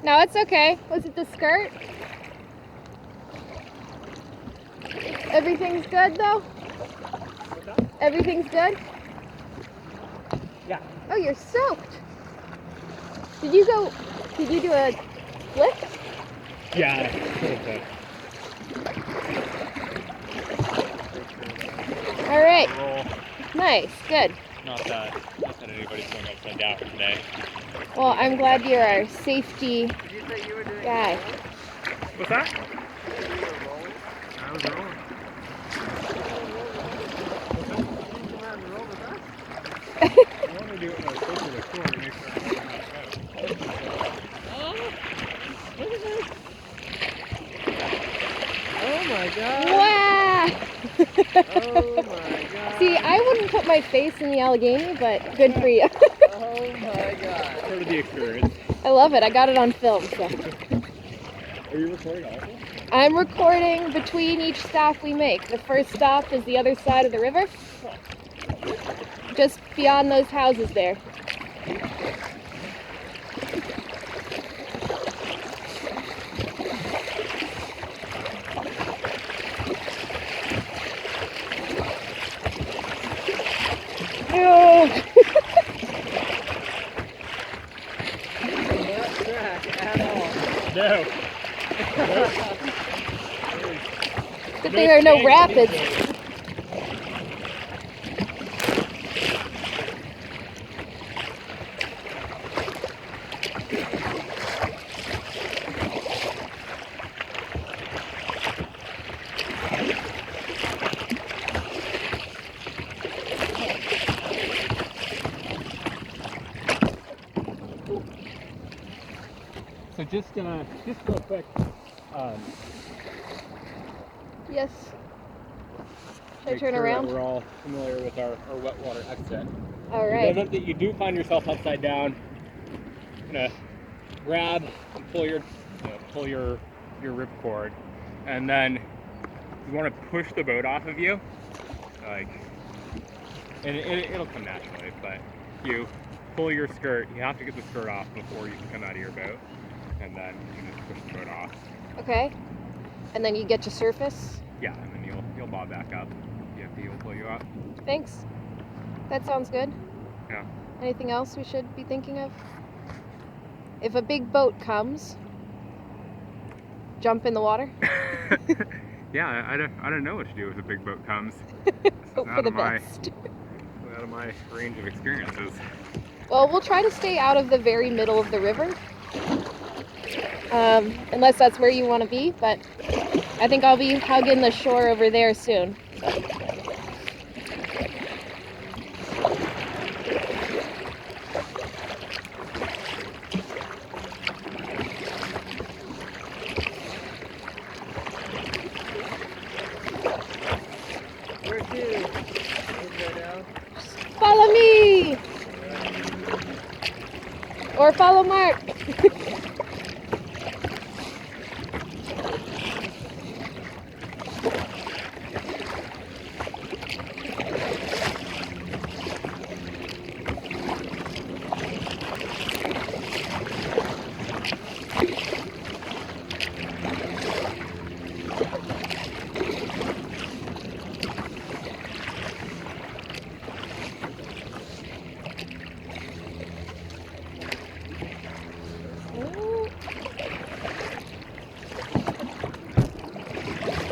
No, it's okay. Was it the skirt? Everything's good though? What's that? Everything's good? Yeah. Oh, you're soaked. Did you do a flip? Yeah. Okay. All right. Roll. Nice. Good. Not that anybody's going upside down today. Well, I'm glad you're our safety Did you say you were doing guy. What's that? You were rolling? I was rolling. You come out and roll with us? I want to do it when I was closer to the shore to make sure I know how to go. Oh, look at this. Oh my god. Wow! Oh my god. See, I wouldn't put my face in the Allegheny, but good for you. Oh my god. Part of the experience. I love it. I got it on film, so. Are you recording also? I'm recording between each stop we make. The first stop is the other side of the river, just beyond those houses there. Not track at all. No. Good thing there are no rapids. So just real quick, Yes. Should I make turn sure around? that we're all familiar with our wet water exit. All In the right. event that you do find yourself upside down, you're gonna grab and pull your ripcord, and then you want to push the boat off of you, like, and it'll come naturally. But you pull your skirt. You have to get the skirt off before you can come out of your boat, and then you can just push the boat off. Okay. And then you get to surface. Yeah, and then you'll bob back up. DFD will pull you up. Thanks. That sounds good. Yeah. Anything else we should be thinking of? If a big boat comes, jump in the water. Yeah, I don't know what to do if a big boat comes. Hope for the best. Out of my range of experiences. Well, we'll try to stay out of the very middle of the river. Unless that's where you want to be, but I think I'll be hugging the shore over there soon. Where to? Over now. Follow me! Or follow Mark.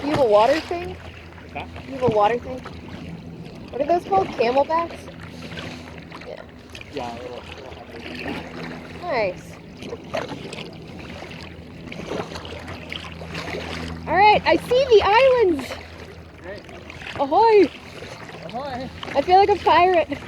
You have a water thing? Huh? You have a water thing? What are those called? Camelbacks? Yeah. Yeah, Nice. Alright, I see the islands! Great. Ahoy! Ahoy. I feel like a pirate.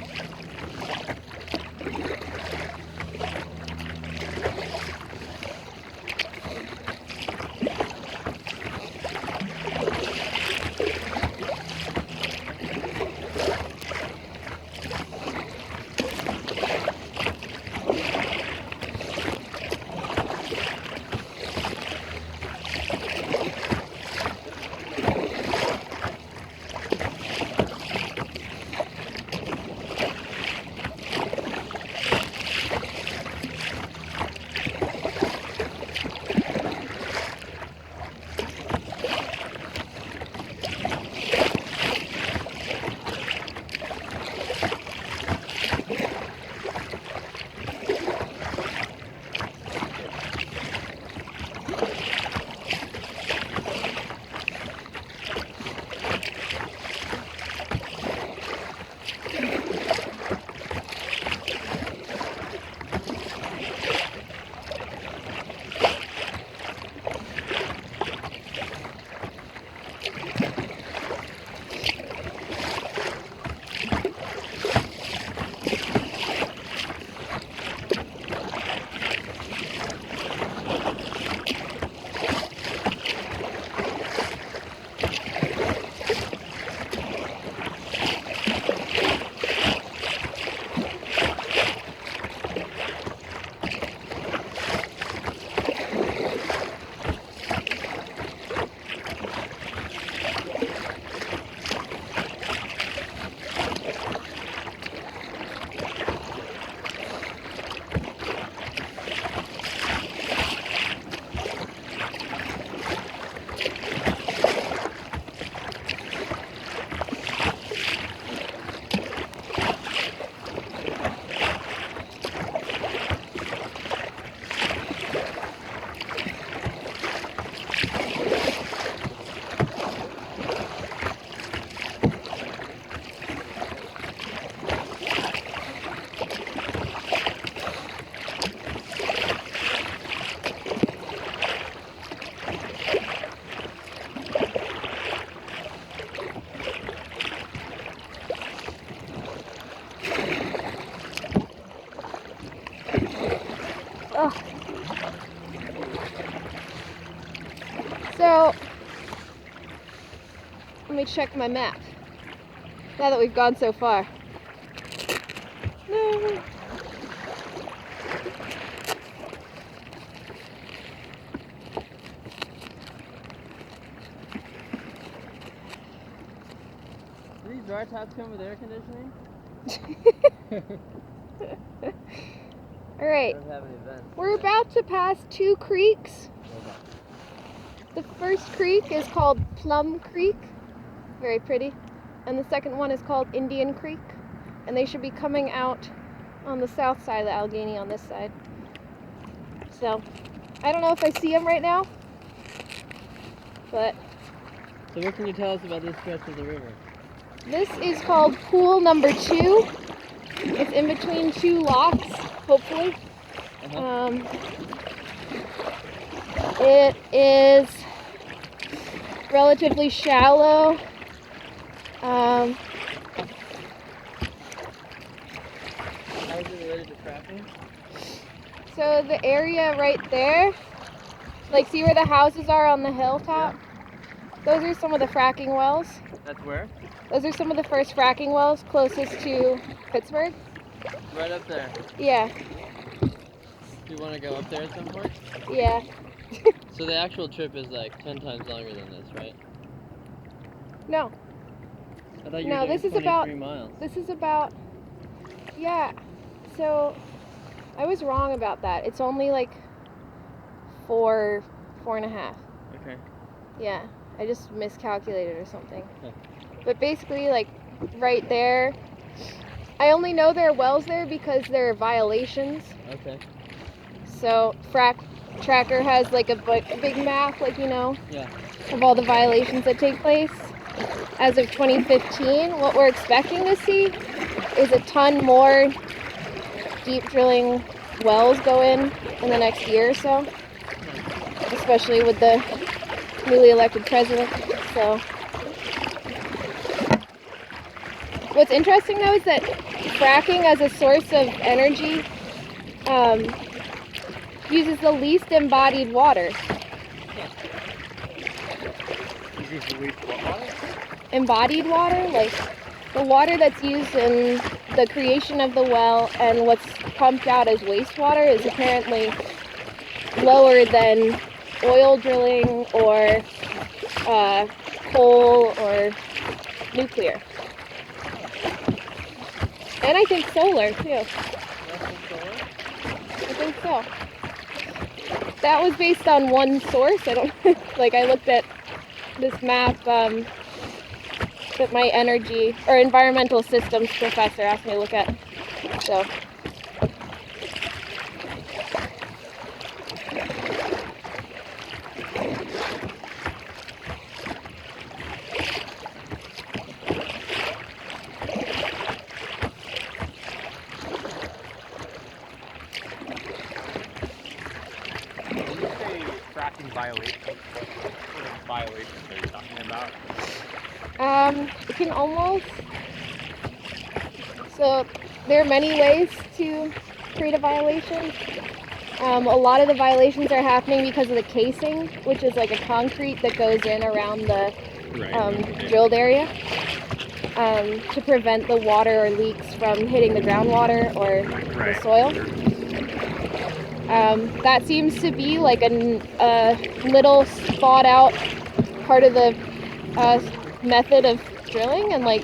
Ugh. So, let me check my map. Now that we've gone so far. No. Do these dry tops come with air conditioning? All right. Don't have any vents. We're about to pass 2 creeks. The first creek is called Plum Creek, very pretty, and the second one is called Indian Creek, and they should be coming out on the south side of the Allegheny on this side. So, I don't know if I see them right now, but So what can you tell us about this stretch of the river? this is called Pool Number 2. It's in between 2 locks, hopefully. It is relatively shallow. How is it related to fracking? So the area right there, like see where the houses are on the hilltop? Those are some of the fracking wells. That's where? Those are some of the first fracking wells closest to Pittsburgh. Right up there. Yeah, Do you want to go up there at some point? yeah. So the actual trip is like 10 times longer than this, right? No, I thought you No, were doing this is 23 about- miles. this is about, yeah. So I was wrong about that. It's only like 4.5. Okay. Yeah, I just miscalculated or something. Huh. But basically, like, right there, I only know there are wells there because there are violations. Okay. So, Frac Tracker has, like, a big map, like, you know, Yeah. of all the violations that take place. As of 2015, what we're expecting to see is a ton more deep drilling wells go in the next year or so, especially with the newly elected president. So what's interesting though is that fracking as a source of energy uses the least embodied water. Uses the least what water? Embodied water, like the water that's used in the creation of the well and what's pumped out as wastewater is apparently lower than oil drilling or coal or nuclear. And I think solar too. I think so. That was based on one source. I don't like I looked at this map that my energy or environmental systems professor asked me to look at. So When you say fracking violations, what sort of violations are you talking about? it can almost. So there are many ways to create a violation. A lot of the violations are happening because of the casing, which is like a concrete that goes in around the drilled area to prevent the water or leaks from hitting the groundwater or the soil. That seems to be like a little thought out part of the method of drilling, and like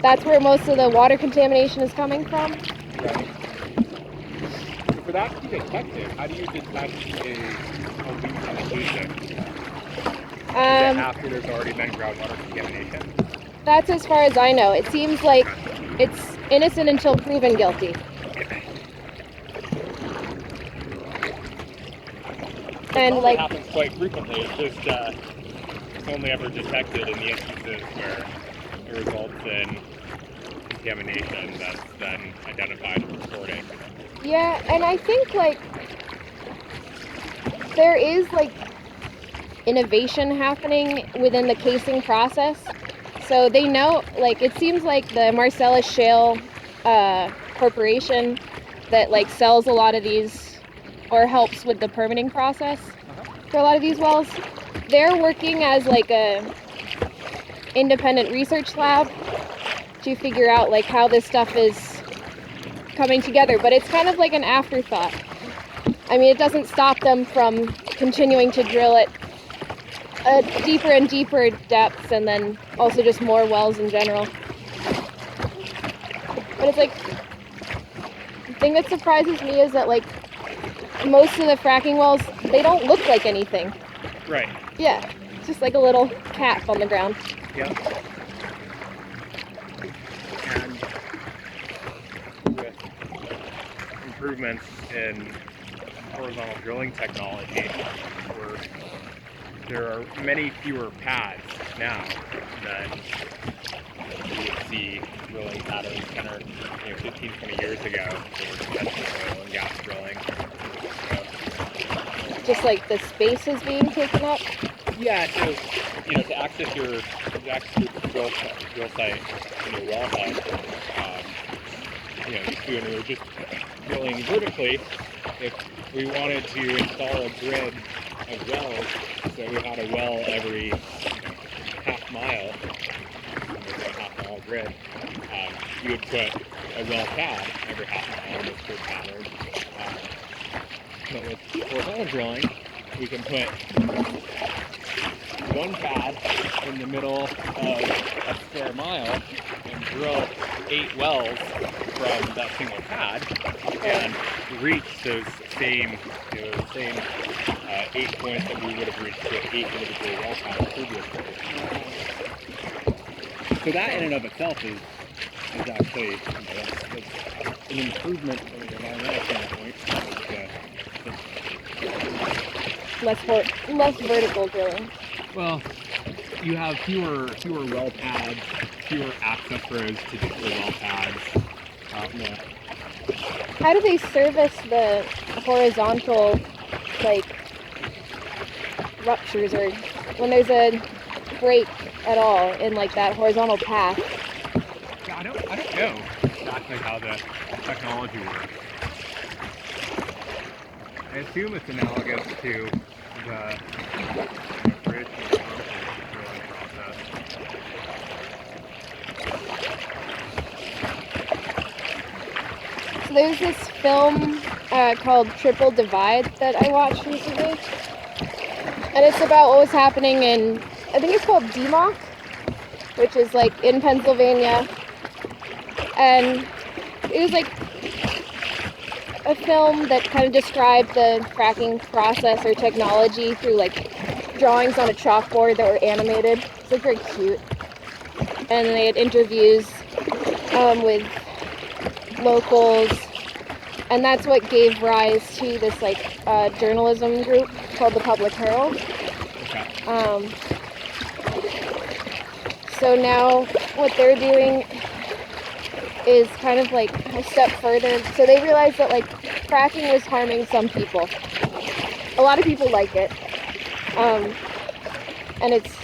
that's where most of the water contamination is coming from. Right. For that to be detected, how do you detect a leak in the casing? Is it after there's already been groundwater contamination? That's as far as I know. It seems like it's innocent until proven guilty. And It like happens quite frequently. It's just it's only ever detected in the instances where it results in contamination that's then identified and reported. yeah, and I think like there is like innovation happening within the casing process. So they know, like it seems like the Marcellus Shale Corporation that like sells a lot of these or helps with the permitting process for a lot of these wells. They're working as like a independent research lab to figure out like how this stuff is coming together, but it's kind of like an afterthought. I mean, it doesn't stop them from continuing to drill it deeper and deeper depths, and then also just more wells in general. But it's like, the thing that surprises me is that like most of the fracking wells, they don't look like anything. Right. Yeah, it's just like a little cap on the ground. Yeah. And with improvements in horizontal drilling technology, there are many fewer pads now than you would see drilling patterns 10 or 15, 20 years ago for conventional oil and gas drilling. Just like the space is being taken up. Yeah, so to access your drill site and your well head, used to, when we were just drilling vertically, if we wanted to install a grid of wells, so we had a well every half mile, a half-mile grid, you would put a well pad every half mile in this grid pattern. But with horizontal drilling, we can put one pad in the middle of a square mile and drill 8 wells from that single pad and reach those same 8 points that we would have reached with 8 individual well pads previously. So that in and of itself is actually an improvement from an environmental standpoint. Less vertical drilling. Well, you have fewer well pads, fewer access roads to get your well pads. How do they service the horizontal, like, ruptures, or when there's a break at all in like that horizontal path? Yeah, I don't know exactly how the technology works. I assume it's analogous to the bridge drilling process. So there's this film called Triple Divide that I watched recently, and it's about what was happening in, I think it's called DMOC, which is like in Pennsylvania, and it was like a film that kind of described the fracking process or technology through like drawings on a chalkboard that were animated. It's like very cute. And they had interviews with locals, and that's what gave rise to this like journalism group called the Public Herald. So now what they're doing is kind of like a step further. So they realized that like fracking was harming some people. A lot of people like it, and it's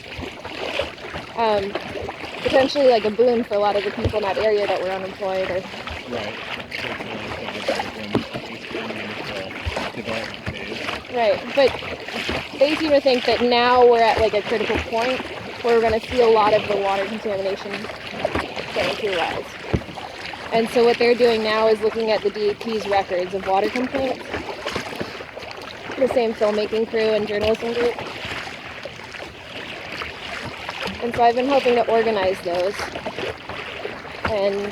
potentially like a boon for a lot of the people in that area that were unemployed or. Right. Right, but they seem to think that now we're at like a critical point where we're going to see a lot of the water contamination getting to rise. And so what they're doing now is looking at the DEP's records of water complaints. The same filmmaking crew and journalism group. And so I've been helping to organize those. And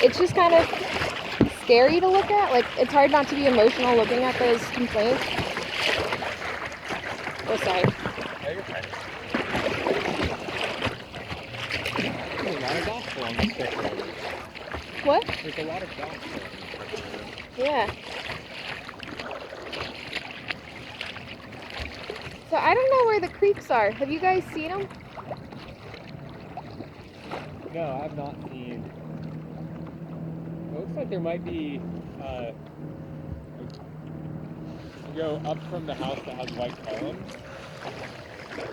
it's just kind of scary to look at. Like, it's hard not to be emotional looking at those complaints. Oh, sorry. Yeah, you're fine. There's a lot of docks along this stretch of road. What? There's a lot of docks along this stretch of road. Yeah. So I don't know where the creeks are. Have you guys seen them? No, I've not seen. It looks like there might be. You go up from the house that has white columns.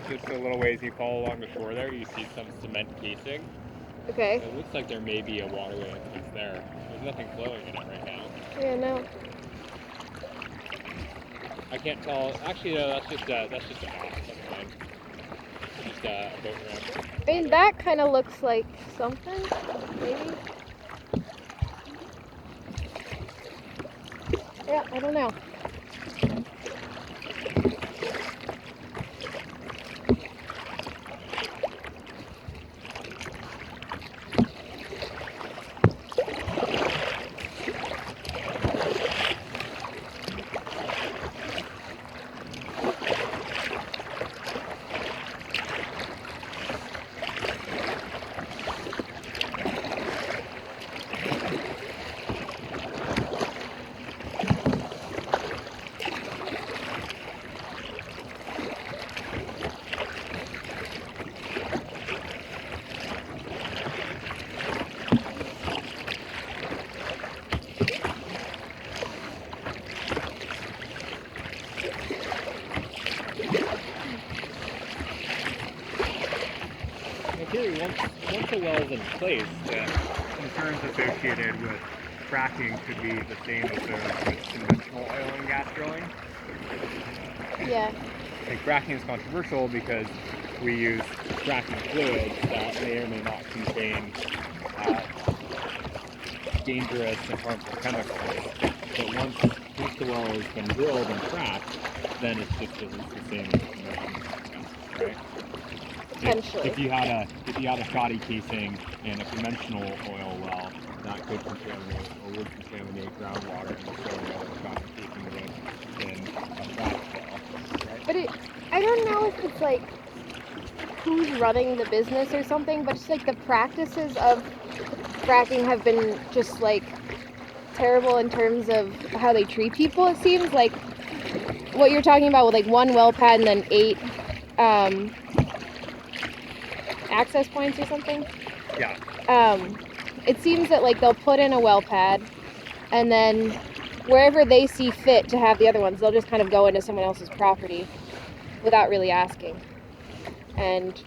Just a little ways you follow along the shore there, you see some cement casing. Okay. It looks like there may be a waterway that's there. There's nothing flowing in it right now. Yeah, no. I can't tell. Actually, no, that's just a dock. Never mind. Just a boat ramp. I mean, that kind of looks like something, maybe. Yeah, I don't know. In theory, once a well is in place, the concerns associated with fracking could be the same as those with conventional oil and gas drilling. Yeah. Like fracking is controversial because we use fracking fluids that may or may not contain dangerous and harmful chemicals. But once the well has been drilled and fracked, then it's just the same as conventional fracking, right? Potentially. If you had a shoddy casing in a conventional oil well, that could contaminate or would contaminate groundwater in the same way that a shoddy casing would in a frack well, right? But I don't know if it's like who's running the business or something, but it's like the practices of fracking have been just like terrible in terms of how they treat people. It seems like what you're talking about with like one well pad and then 8 access points or something. Yeah. It seems that like they'll put in a well pad and then wherever they see fit to have the other ones, they'll just kind of go into someone else's property without really asking and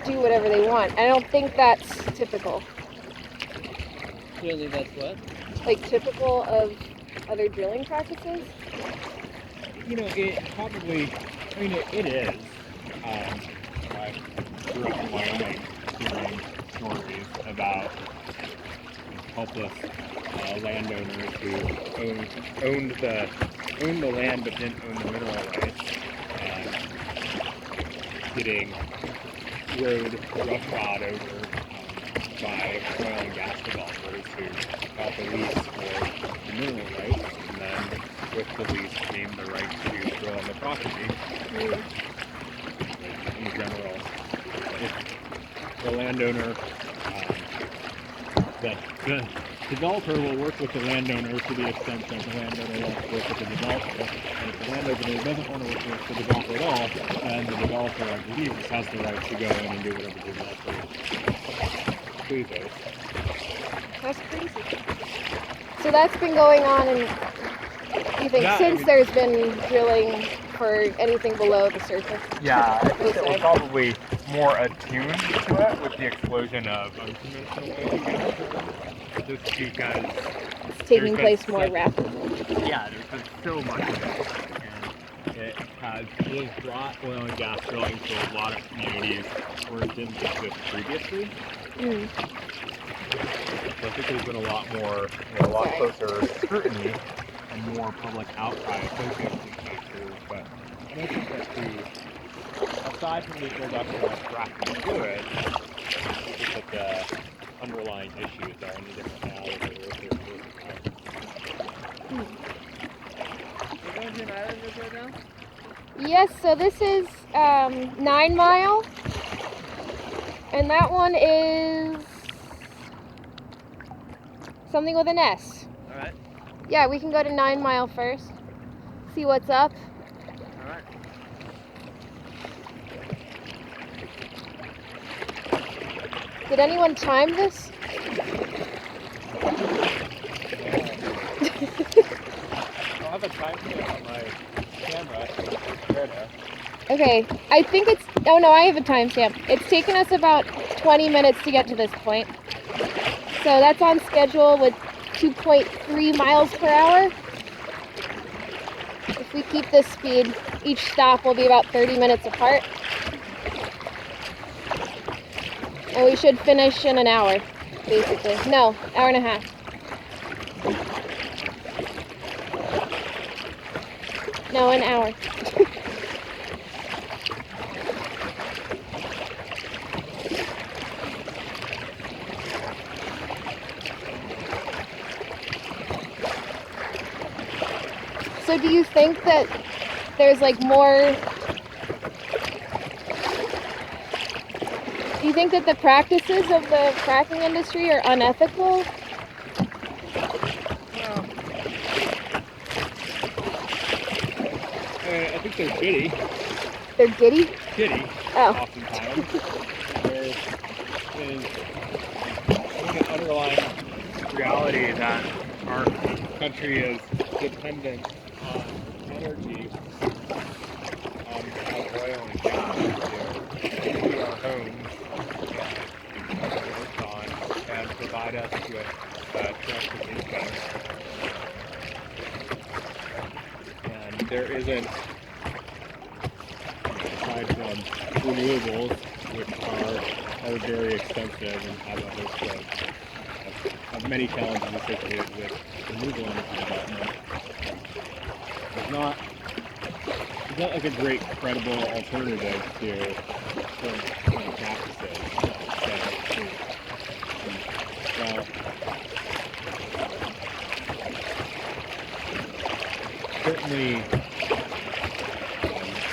do whatever they want. I don't think that's typical. You don't think that's what? Like typical of other drilling practices? You know, it probably, I mean, it is. I grew up in Wyoming hearing stories about helpless landowners who owned the land but didn't own the mineral rights, and getting rode roughshod over by oil and gas developers who got the lease for the mineral rights, and then with the lease came the right to drill on the property. In general, if the landowner, the developer will work with the landowner to the extent that the landowner wants to work with the developer. And if the landowner doesn't want to work with the developer at all, then the developer, I believe, has the right to go in and do whatever the developer pleases. That's crazy. So that's been going on, and you think Yeah, since there's been drilling for anything below the surface? Yeah, I think that Okay. we're probably more attuned to it with the explosion of unconventional oil and gas drilling, just because It's taking there's place been more such- rapidly. yeah, there's been so much of it, and it has brought oil and gas drilling to a lot of communities where it didn't exist previously. Mm. So I think there's been a lot more, a lot closer scrutiny and more public outcry associated with these factors. But I don't think that aside from the introduction of fracking fluid, I think that the underlying issues are any different now than they were 30 years ago. We're going to an island right now? Yes, so this is 9 Mile, and that one is something with an S. Alright. Yeah, we can go to 9 Mile first, see what's up. Alright. Did anyone time this? I'll have a time stamp on my camera. So Okay, I think it's, oh no, I have a timestamp. It's taken us about 20 minutes to get to this point. So that's on schedule with 2.3 miles per hour. If we keep this speed, each stop will be about 30 minutes apart. And we should finish in an hour, basically. No, hour and a half. No, an hour. So do you think that there's like more, do you think that the practices of the fracking industry are unethical? I think they're shitty. They're giddy? Shitty, Oh. oftentimes. There is an underlying reality that our country is dependent on energy, of oil and gas to heat our homes, work on, and provide us with transportation. And there isn't, aside from renewables, which are very expensive and have a host of many challenges associated with renewable energy development. There's not like a great credible alternative to current practices. Well,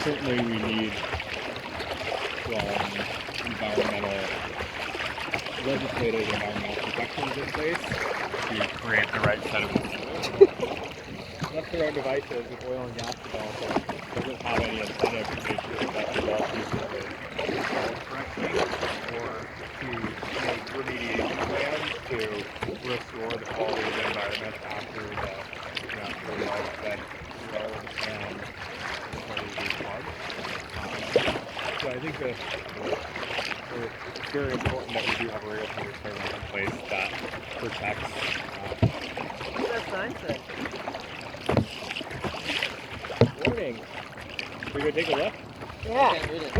certainly we need legislative environmental protections in place to create the right set of incentives. Left to our devices with oil and gas developers doesn't have any incentive to make sure that developers use it correctly or to make remediation plans to restore the quality of the environment after the natural wells that drilled and reported these plugs. So I think that it's very important that we do have a regulatory framework in place that protects. What's that sign say? Warning. We go take a look? Yeah. Can't read it.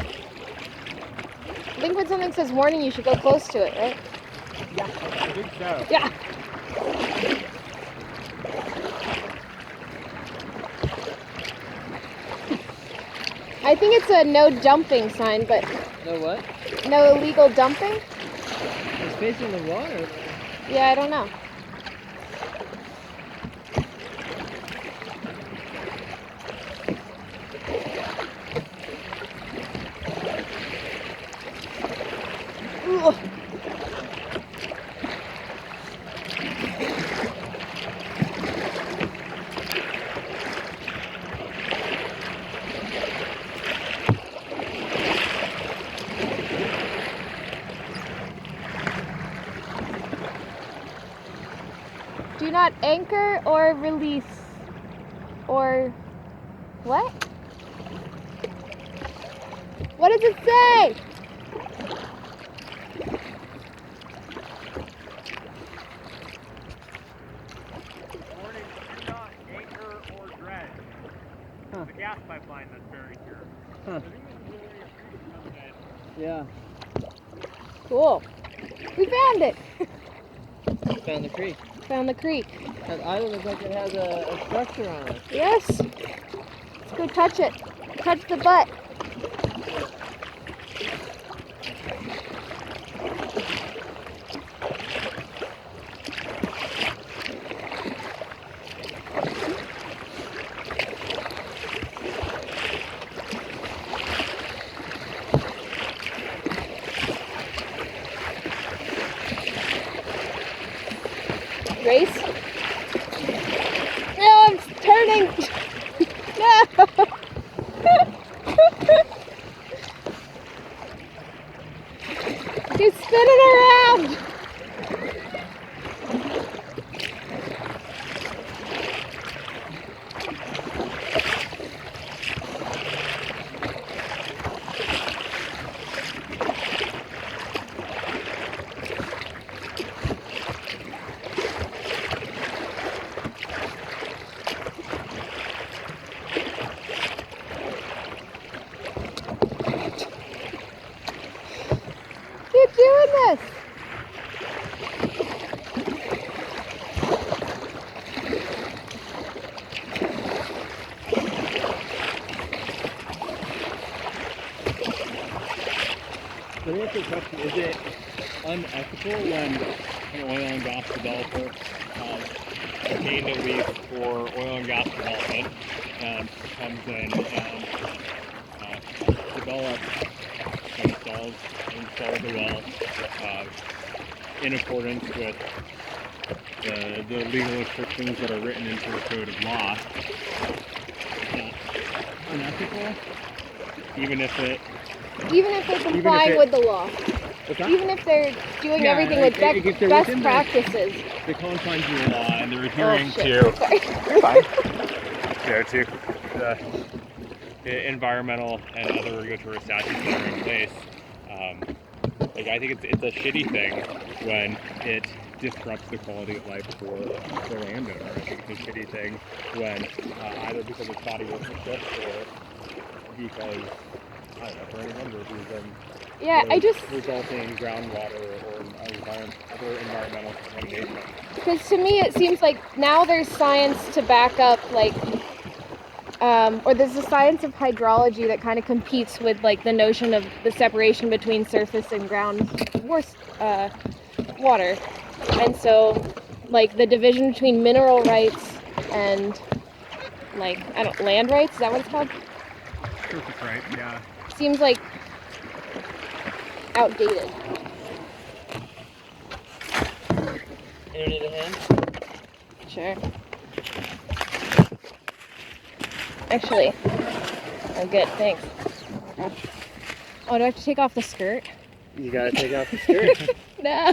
I think when something says warning, you should go close to it, right? I think so. Yeah. I think it's a no dumping sign, but No what? no illegal dumping? It's facing the water. Yeah, I don't know. Ugh. Do not anchor or release. Or what? What does it say? Warning, do not anchor or dredge. Huh. The gas pipeline that's buried here. Huh. I think this is really appreciative. Yeah. Cool. We found it. Found the creek. Found the creek. That island looks like it has a structure on it. Yes. Let's go touch it. Touch the butt. Race? No, I'm turning. No. He's spinning around. question: is it unethical when an oil and gas developer obtained a lease for oil and gas development and comes in and develops, installs a well in accordance with the legal restrictions that are written into the code of law? Is that unethical? Even if they're complying with the law. What's that? Even if they're doing Yeah, everything like, with if they're best within practices. the confines of the law and they're adhering shit. to Sorry. you're fine. To the environmental and other regulatory statutes that are in place. Like I think it's a shitty thing when it disrupts the quality of life for the landowner. I think it's a shitty thing when either because it's body workmanship or because I don't know, for any number of reasons. Yeah, I just resulting in groundwater or other environmental contamination. because to me it seems like now there's science to back up or there's a science of hydrology that kind of competes with like the notion of the separation between surface and ground water, and so like the division between mineral rights and like land rights, is that what it's called? Surface right, yeah. Seems like outdated. You need a hand? Sure. Actually, I'm good, thanks. Oh, do I have to take off the skirt? You gotta take off the skirt. No.